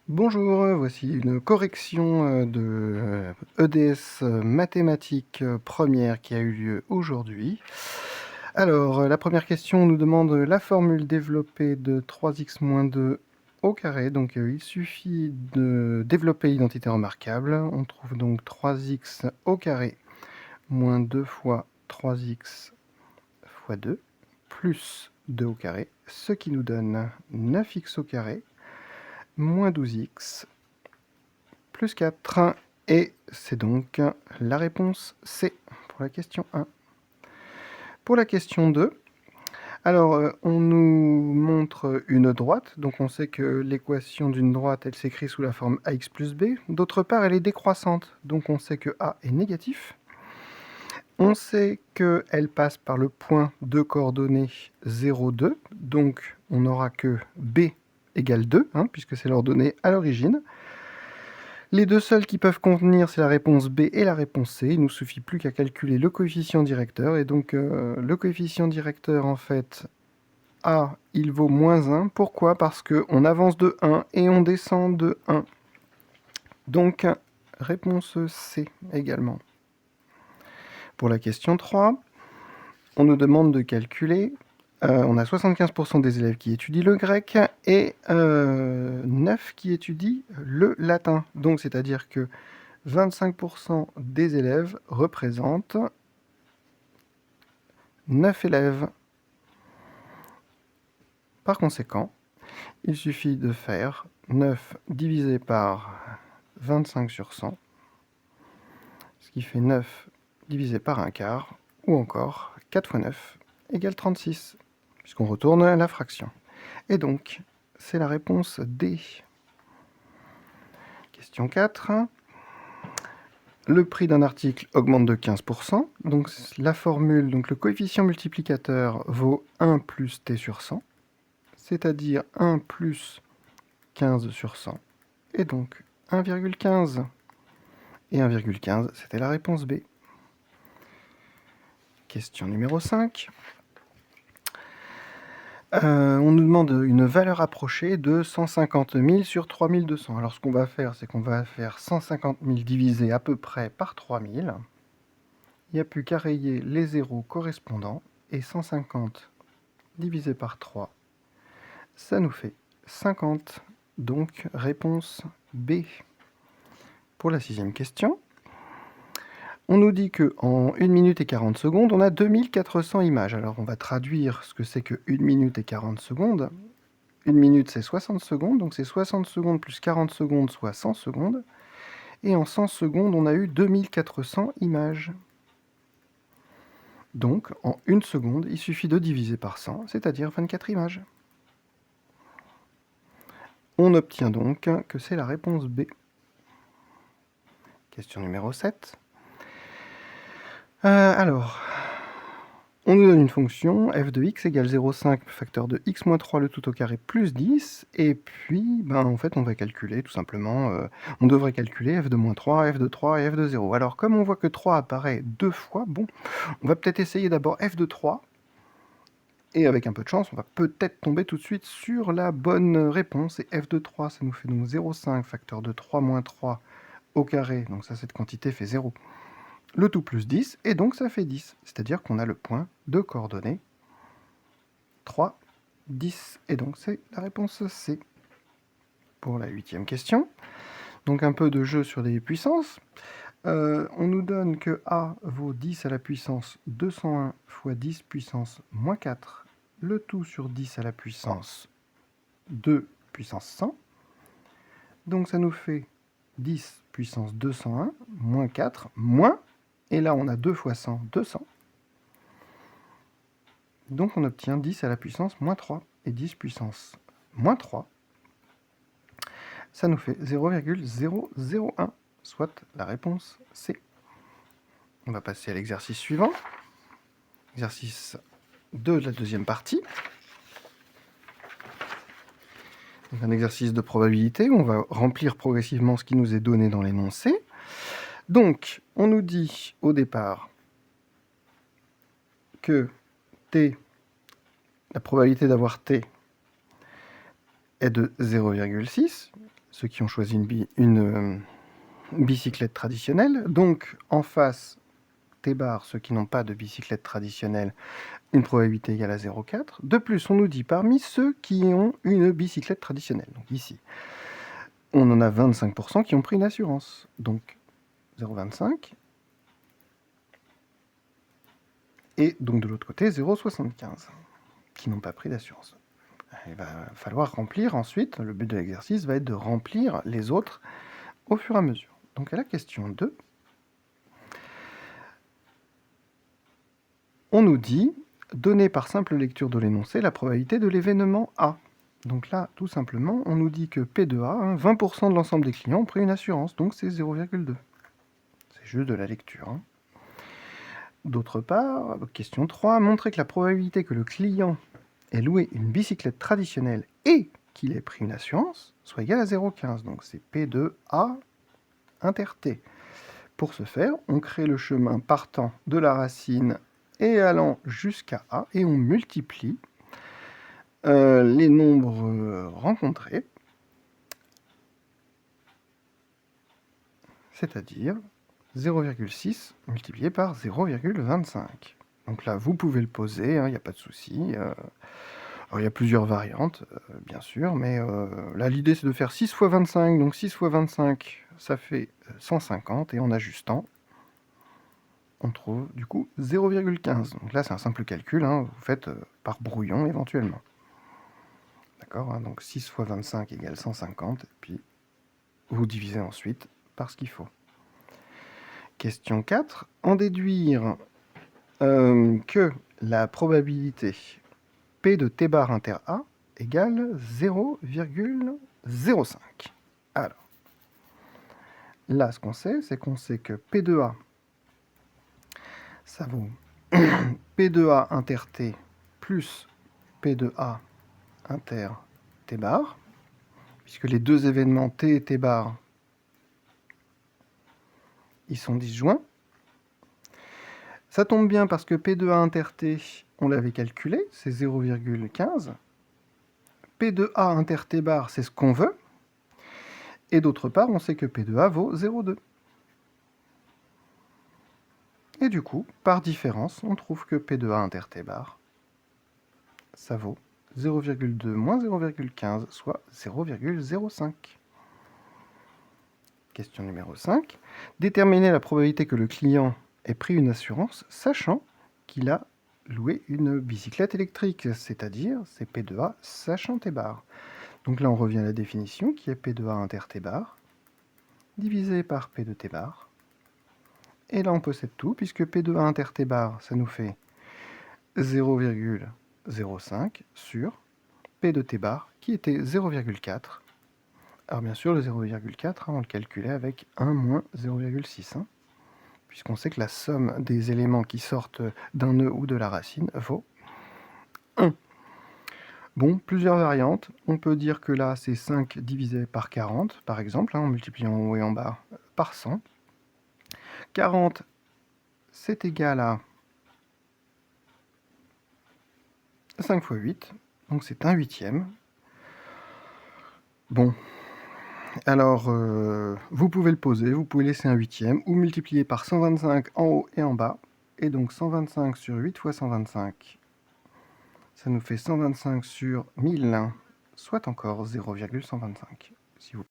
Bonjour, voici une correction de EDS mathématiques première qui a eu lieu aujourd'hui. Alors, la première question nous demande la formule développée de 3x-2 au carré. Donc, il suffit de développer l'identité remarquable. On trouve donc 3x au carré moins 2 fois 3x fois 2 plus 2 au carré, ce qui nous donne 9x au carré moins 12x plus 4. Et c'est donc la réponse C pour la question 1. Pour la question 2, alors on nous montre une droite, donc on sait que l'équation d'une droite, elle s'écrit sous la forme ax plus b. D'autre part, elle est décroissante, donc on sait que a est négatif. On sait qu'elle passe par le point de coordonnées 0, 2, donc on n'aura que b égale 2, puisque c'est l'ordonnée à l'origine. Les deux seuls qui peuvent convenir, c'est la réponse B et la réponse C. Il nous suffit plus qu'à calculer le coefficient directeur. Et donc, le coefficient directeur, en fait, A, il vaut moins 1. Pourquoi? Parce qu'on avance de 1 et on descend de 1. Donc, réponse C également. Pour la question 3, on nous demande de calculer. On a 75% des élèves qui étudient le grec et 9 qui étudient le latin. Donc, c'est-à-dire que 25% des élèves représentent 9 élèves. Par conséquent, il suffit de faire 9 divisé par 25 sur 100, ce qui fait 9 divisé par un quart, ou encore 4 fois 9 égale 36, puisqu'on retourne la fraction. Et donc, c'est la réponse D. Question 4. Le prix d'un article augmente de 15%. Donc la formule, donc le coefficient multiplicateur vaut 1 plus t sur 100, c'est-à-dire 1 plus 15 sur 100, et donc 1,15. Et 1,15, c'était la réponse B. Question numéro 5. On nous demande une valeur approchée de 150 000 sur 3200. Alors ce qu'on va faire, c'est qu'on va faire 150 000 divisé à peu près par 3000. Il n'y a plus qu'à rayer les zéros correspondants, et 150 divisé par 3, ça nous fait 50. Donc réponse B. Pour la 6e question, on nous dit qu'en 1 minute et 40 secondes, on a 2400 images. Alors on va traduire ce que c'est que 1 minute et 40 secondes. 1 minute, c'est 60 secondes, donc c'est 60 secondes plus 40 secondes, soit 100 secondes. Et en 100 secondes, on a eu 2400 images. Donc, en 1 seconde, il suffit de diviser par 100, c'est-à-dire 24 images. On obtient donc que c'est la réponse B. Question numéro 7. Alors, on nous donne une fonction f de x égale 0,5 facteur de x moins 3 le tout au carré plus 10, et puis, en fait, on va calculer tout simplement, on devrait calculer f de moins 3, f de 3 et f de 0. Alors, comme on voit que 3 apparaît 2 fois, bon, on va peut-être essayer d'abord f de 3, et avec un peu de chance, on va peut-être tomber tout de suite sur la bonne réponse, et f de 3, ça nous fait donc 0,5 facteur de 3 moins 3 au carré, donc ça, cette quantité fait 0. Le tout plus 10, et donc ça fait 10. C'est-à-dire qu'on a le point de coordonnées 3, 10. Et donc c'est la réponse C. Pour la 8e question, donc un peu de jeu sur les puissances. On nous donne que A vaut 10 à la puissance 201 fois 10 puissance moins 4, le tout sur 10 à la puissance 2 puissance 100. Donc ça nous fait 10 puissance 201 moins 4 moins, et là on a 2 fois 100, 200. Donc on obtient 10 à la puissance moins 3, et 10 puissance moins 3, ça nous fait 0,001, soit la réponse C. On va passer à l'exercice suivant, exercice de la deuxième partie. Donc un exercice de probabilité où on va remplir progressivement ce qui nous est donné dans l'énoncé. Donc, on nous dit au départ que T, la probabilité d'avoir T est de 0,6, ceux qui ont choisi une bicyclette traditionnelle. Donc, en face, T bar, ceux qui n'ont pas de bicyclette traditionnelle, une probabilité égale à 0,4. De plus, on nous dit parmi ceux qui ont une bicyclette traditionnelle, donc ici, on en a 25% qui ont pris une assurance. Donc 0,25. Et donc de l'autre côté, 0,75 qui n'ont pas pris d'assurance. Il va falloir remplir ensuite, le but de l'exercice va être de remplir les autres au fur et à mesure. Donc à la question 2, on nous dit, donner par simple lecture de l'énoncé la probabilité de l'événement A. Donc là, tout simplement, on nous dit que P de A, 20% de l'ensemble des clients ont pris une assurance, donc c'est 0,2. C'est juste de la lecture. D'autre part, question 3, montrer que la probabilité que le client ait loué une bicyclette traditionnelle et qu'il ait pris une assurance soit égale à 0,15. Donc c'est P de A inter T. Pour ce faire, on crée le chemin partant de la racine et allant jusqu'à A, et on multiplie les nombres rencontrés, c'est-à-dire 0,6 multiplié par 0,25. Donc là, vous pouvez le poser, il n'y a pas de souci. Alors, il y a plusieurs variantes, bien sûr, mais là, l'idée, c'est de faire 6 fois 25. Donc 6 fois 25, ça fait 150, et en ajustant, on trouve du coup 0,15. Donc là, c'est un simple calcul, vous faites par brouillon éventuellement. D'accord, donc 6 fois 25 égale 150, et puis vous divisez ensuite par ce qu'il faut. Question 4. En déduire que la probabilité P de T bar inter A égale 0,05. Alors, là, ce qu'on sait, c'est qu'on sait que P de A, ça vaut P de A inter T plus P de A inter T bar, puisque les deux événements T et T bar, ils sont disjoints. Ça tombe bien parce que P de A inter T, on l'avait calculé, c'est 0,15. P de A inter T bar, c'est ce qu'on veut. Et d'autre part, on sait que P de A vaut 0,2. Et du coup, par différence, on trouve que P de A inter T bar, ça vaut 0,2 moins 0,15, soit 0,05. Question numéro 5. Déterminer la probabilité que le client ait pris une assurance, sachant qu'il a loué une bicyclette électrique, c'est-à-dire c'est P de A sachant T bar. Donc là, on revient à la définition qui est P de A inter T bar divisé par P de T bar. Et là, on possède tout, puisque P de A inter T bar, ça nous fait 0,05 sur P de T bar, qui était 0,4. Alors bien sûr, le 0,4, on le calculait avec 1 moins 0,6, puisqu'on sait que la somme des éléments qui sortent d'un nœud ou de la racine vaut 1. Bon, plusieurs variantes. On peut dire que là, c'est 5 divisé par 40, par exemple, en multipliant en haut et en bas par 100. 40, c'est égal à 5 fois 8, donc c'est un huitième. Bon, alors vous pouvez le poser, vous pouvez laisser un huitième, ou multiplier par 125 en haut et en bas, et donc 125 sur 8 fois 125, ça nous fait 125 sur 1000, soit encore 0,125. Si vous